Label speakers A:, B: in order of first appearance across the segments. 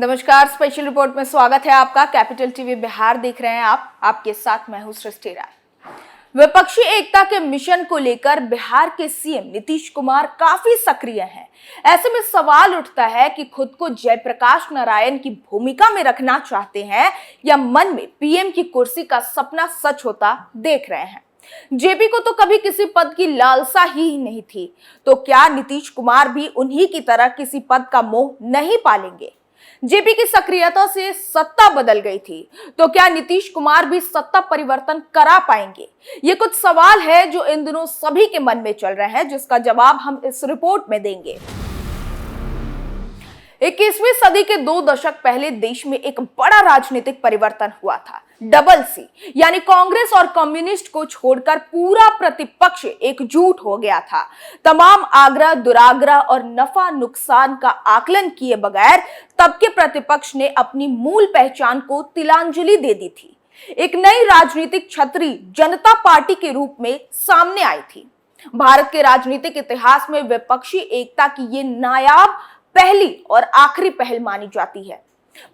A: नमस्कार, special report में स्वागत है आपका। कैपिटल टीवी बिहार देख रहे हैं आप, आपके साथ मैं हूं सृष्टि राय। विपक्षी एकता के मिशन को लेकर बिहार के सीएम नीतीश कुमार काफी सक्रिय हैं। ऐसे में सवाल उठता है कि खुद को जयप्रकाश नारायण की भूमिका में रखना चाहते हैं या मन में पीएम की कुर्सी का सपना सच होता देख रहे हैं। जेपी को तो कभी किसी पद की लालसा ही नहीं थी, तो क्या नीतीश कुमार भी उन्हीं की तरह किसी पद का मोह नहीं पालेंगे? जेपी की सक्रियता से सत्ता बदल गई थी, तो क्या नीतीश कुमार भी सत्ता परिवर्तन करा पाएंगे? ये कुछ सवाल है जो इन दिनों सभी के मन में चल रहे हैं, जिसका जवाब हम इस रिपोर्ट में देंगे। 21वीं सदी के 2 दशक पहले देश में एक बड़ा राजनीतिक परिवर्तन हुआ था। डबल सी यानी कांग्रेस और कम्युनिस्ट को छोड़कर पूरा प्रतिपक्ष एकजुट हो गया था। तमाम आग्रह दुराग्रह और नफा नुकसान का आकलन किए बगैर तब के प्रतिपक्ष ने अपनी मूल पहचान को तिलांजलि दे दी थी। एक नई राजनीतिक छतरी जनता पार्टी के रूप में सामने आई थी। भारत के राजनीतिक इतिहास में विपक्षी एकता की ये नायाब पहली और आखिरी पहल मानी जाती है।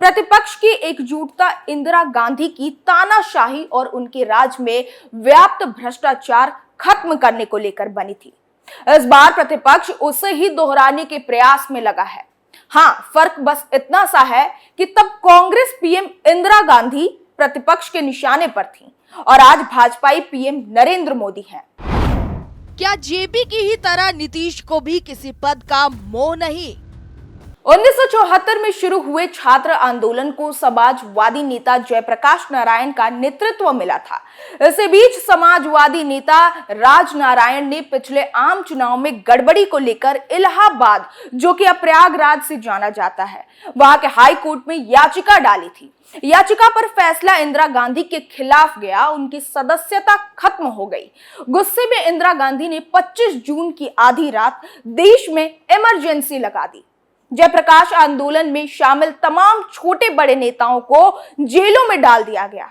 A: प्रतिपक्ष की एकजुटता इंदिरा गांधी की तानाशाही और उनके राज में व्याप्त भ्रष्टाचार खत्म करने को लेकर बनी थी। इस बार प्रतिपक्ष उसे ही दोहराने के प्रयास में लगा है। हाँ, फर्क बस इतना सा है कि तब कांग्रेस पीएम इंदिरा गांधी प्रतिपक्ष के निशाने पर थी और आज भाजपाई पीएम नरेंद्र मोदी हैं।
B: क्या जेपी की ही तरह नीतीश को भी किसी पद का मोह नहीं?
A: 1974 में शुरू हुए छात्र आंदोलन को समाजवादी नेता जयप्रकाश नारायण का नेतृत्व मिला था। इसी बीच समाजवादी नेता राज नारायण ने पिछले आम चुनाव में गड़बड़ी को लेकर इलाहाबाद, जो कि अब प्रयागराज से जाना जाता है, वहां के हाई कोर्ट में याचिका डाली थी। याचिका पर फैसला इंदिरा गांधी के खिलाफ गया, उनकी सदस्यता खत्म हो गई। गुस्से में इंदिरा गांधी ने 25 जून की आधी रात देश में इमरजेंसी लगा दी। जयप्रकाश आंदोलन में शामिल तमाम छोटे बड़े नेताओं को जेलों में डाल दिया गया।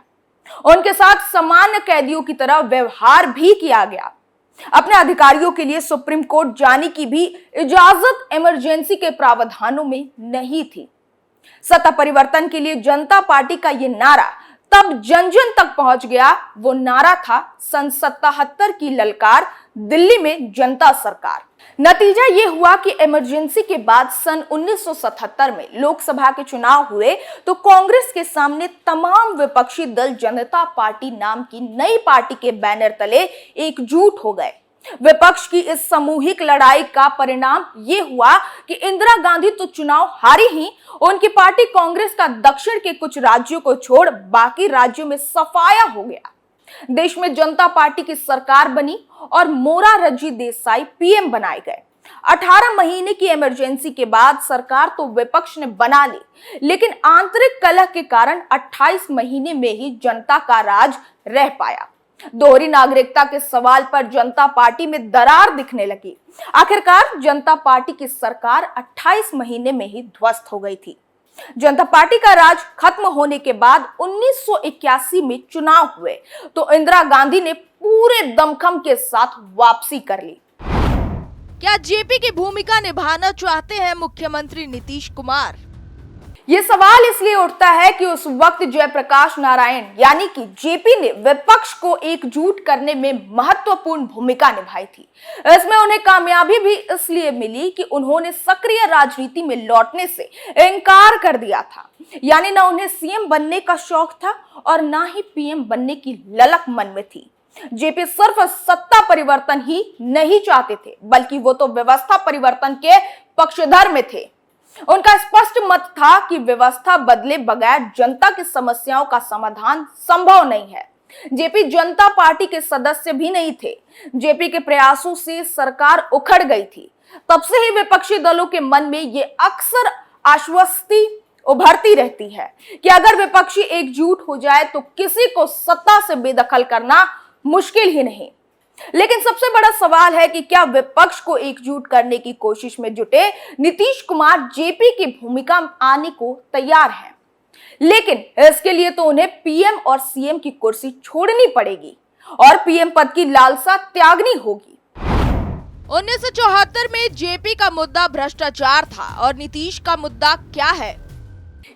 A: उनके साथ सामान्य कैदियों की तरह व्यवहार भी किया गया। अपने अधिकारियों के लिए सुप्रीम कोर्ट जाने की भी इजाजत इमरजेंसी के प्रावधानों में नहीं थी। सत्ता परिवर्तन के लिए जनता पार्टी का ये नारा तब जन जन तक पहुंच गया। वो नारा था सन 77 की ललकार, दिल्ली में जनता सरकार। नतीजा ये हुआ कि इमरजेंसी के बाद सन 1977 में लोकसभा के चुनाव हुए तो कांग्रेस के सामने तमाम विपक्षी दल जनता पार्टी नाम की नई पार्टी के बैनर तले एकजुट हो गए। विपक्ष की इस सामूहिक लड़ाई का परिणाम ये हुआ कि इंदिरा गांधी तो चुनाव हारी ही, उनकी पार्टी कांग्रेस का दक्षिण के कुछ राज्यों को छोड़ बाकी राज्यों में सफाया हो गया। देश में जनता पार्टी की सरकार बनी और मोरारजी देसाई पीएम बनाए गए। 18 महीने की इमरजेंसी के बाद सरकार तो विपक्ष ने बना ली, लेकिन आंतरिक कलह के कारण 28 महीने में ही जनता का राज रह पाया। दोहरी नागरिकता के सवाल पर जनता पार्टी में दरार दिखने लगी। आखिरकार जनता पार्टी की सरकार 28 महीने में ही ध्वस्त हो गई थी। जनता पार्टी का राज खत्म होने के बाद 1981 में चुनाव हुए तो इंदिरा गांधी ने पूरे दमखम के साथ वापसी कर ली।
B: क्या जेपी की भूमिका निभाना चाहते हैं मुख्यमंत्री नीतीश कुमार?
A: ये सवाल इसलिए उठता है कि उस वक्त जयप्रकाश नारायण यानी कि जेपी ने विपक्ष को एकजुट करने में महत्वपूर्ण भूमिका निभाई थी। इसमें उन्हें कामयाबी भी इसलिए मिली कि उन्होंने सक्रिय राजनीति में लौटने से इनकार कर दिया था। यानी न उन्हें सीएम बनने का शौक था और ना ही पीएम बनने की ललक मन में थी। जेपी सिर्फ सत्ता परिवर्तन ही नहीं चाहते थे, बल्कि वो तो व्यवस्था परिवर्तन के पक्षधर में थे। उनका स्पष्ट मत था कि व्यवस्था बदले बगैर जनता की समस्याओं का समाधान संभव नहीं है। जेपी जनता पार्टी के सदस्य भी नहीं थे। जेपी के प्रयासों से सरकार उखड़ गई थी। तब से ही विपक्षी दलों के मन में ये अक्सर आश्वस्ति उभरती रहती है कि अगर विपक्षी एकजुट हो जाए तो किसी को सत्ता से बेदखल करना मुश्किल ही नहीं। लेकिन सबसे बड़ा सवाल है कि क्या विपक्ष को एकजुट करने की कोशिश में जुटे नीतीश कुमार जेपी की भूमिका आने को तैयार हैं? लेकिन इसके लिए तो उन्हें पीएम और सीएम की कुर्सी छोड़नी पड़ेगी और पीएम पद की लालसा त्यागनी होगी।
B: 1974 में जेपी का मुद्दा भ्रष्टाचार था और नीतीश का मुद्दा क्या है?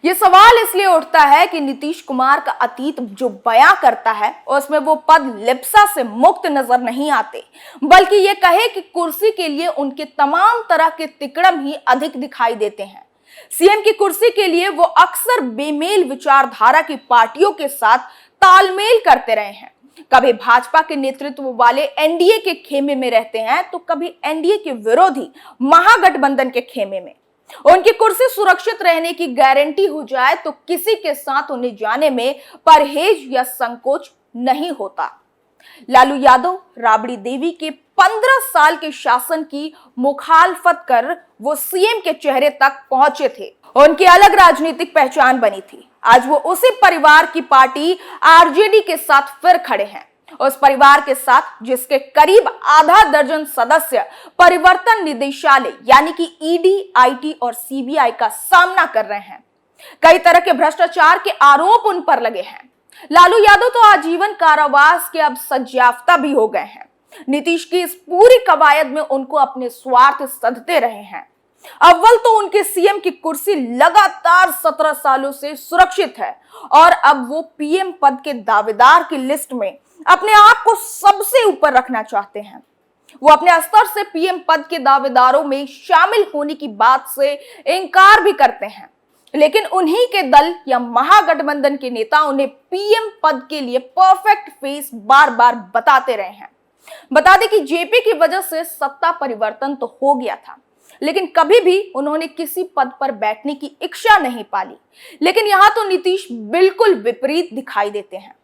A: ये सवाल इसलिए उठता है कि नीतीश कुमार का अतीत जो बयां करता है उसमें वो पद लिप्सा से मुक्त नजर नहीं आते, बल्कि ये कहे कि कुर्सी के लिए उनके तमाम तरह के तिकड़म ही अधिक दिखाई देते हैं। सीएम की कुर्सी के लिए वो अक्सर बेमेल विचारधारा की पार्टियों के साथ तालमेल करते रहे हैं। कभी भाजपा के नेतृत्व वाले एनडीए के खेमे में रहते हैं तो कभी एनडीए के विरोधी महागठबंधन के खेमे में। उनकी कुर्सी सुरक्षित रहने की गारंटी हो जाए तो किसी के साथ उन्हें जाने में परहेज या संकोच नहीं होता। लालू यादव राबड़ी देवी के 15 साल के शासन की मुखालफत कर वो सीएम के चेहरे तक पहुंचे थे। उनकी अलग राजनीतिक पहचान बनी थी। आज वो उसी परिवार की पार्टी आरजेडी के साथ फिर खड़े हैं, उस परिवार के साथ जिसके करीब आधा दर्जन सदस्य परिवर्तन निदेशालय यानी कि ईडी, आईटी और सीबीआई का सामना कर रहे हैं। कई तरह के भ्रष्टाचार के आरोप उन पर लगे हैं। लालू यादव तो आजीवन कारावास के अब सज्जायाफ्ता भी हो गए हैं। नीतीश की इस पूरी कवायद में उनको अपने स्वार्थ सधते रहे हैं। अव्वल तो उनके सीएम की कुर्सी लगातार 17 सालों से सुरक्षित है और अब वो पीएम पद के दावेदार की लिस्ट में अपने आप को सबसे ऊपर रखना चाहते हैं। वो अपने स्तर से पीएम पद के दावेदारों में शामिल होने की बात से इनकार भी करते हैं, लेकिन उन्हीं के दल या महागठबंधन के नेता उन्हें पीएम पद के लिए परफेक्ट फेस बार बार बताते रहे हैं। बता दें कि जेपी की वजह से सत्ता परिवर्तन तो हो गया था, लेकिन कभी भी उन्होंने किसी पद पर बैठने की इच्छा नहीं पाली। लेकिन यहां तो नीतीश बिल्कुल विपरीत दिखाई देते हैं।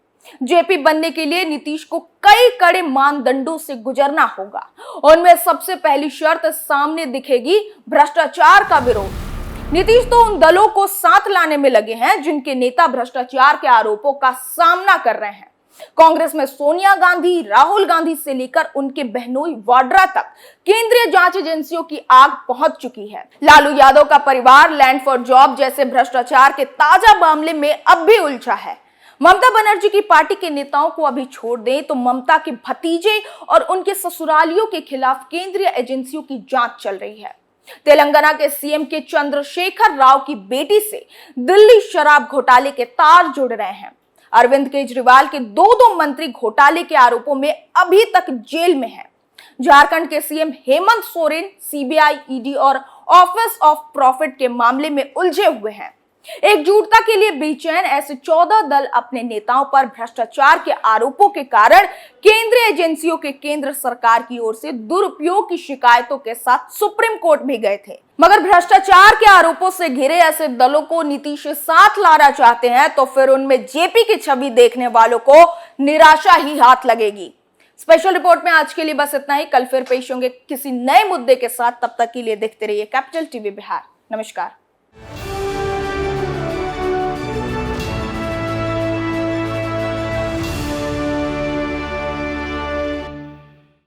A: जेपी बनने के लिए नीतीश को कई कड़े मानदंडों से गुजरना होगा। उनमें सबसे पहली शर्त सामने दिखेगी भ्रष्टाचार का विरोध। नीतीश तो उन दलों को साथ लाने में लगे हैं जिनके नेता भ्रष्टाचार के आरोपों का सामना कर रहे हैं। कांग्रेस में सोनिया गांधी, राहुल गांधी से लेकर उनके बहनोई वाड्रा तक केंद्रीय जांच एजेंसियों की आग पहुंच चुकी है। लालू यादव का परिवार लैंड फॉर जॉब जैसे भ्रष्टाचार के ताजा मामले में अब भी उलझा है। ममता बनर्जी की पार्टी के नेताओं को अभी छोड़ दें तो ममता के भतीजे और उनके ससुरालियों के खिलाफ केंद्रीय एजेंसियों की जांच चल रही है। तेलंगाना के सीएम के चंद्रशेखर राव की बेटी से दिल्ली शराब घोटाले के तार जुड़ रहे हैं। अरविंद केजरीवाल के दो मंत्री घोटाले के आरोपों में अभी तक जेल में हैं। झारखंड के CM Hemant Soren CBI, ED और ऑफिस ऑफ प्रॉफिट के मामले में उलझे हुए हैं। एकजुटता के लिए बेचैन ऐसे 14 दल अपने नेताओं पर भ्रष्टाचार के आरोपों के कारण केंद्रीय एजेंसियों के केंद्र सरकार की ओर से दुरुपयोग की शिकायतों के साथ सुप्रीम कोर्ट भी गए थे। मगर भ्रष्टाचार के आरोपों से घिरे ऐसे दलों को नीतीश साथ लाना चाहते हैं तो फिर उनमें जेपी की छवि देखने वालों को निराशा ही हाथ लगेगी। स्पेशल रिपोर्ट में आज के लिए बस इतना ही। कल फिर पेश होंगे किसी नए मुद्दे के साथ। तब तक के लिए देखते रहिए कैपिटल टीवी बिहार। नमस्कार।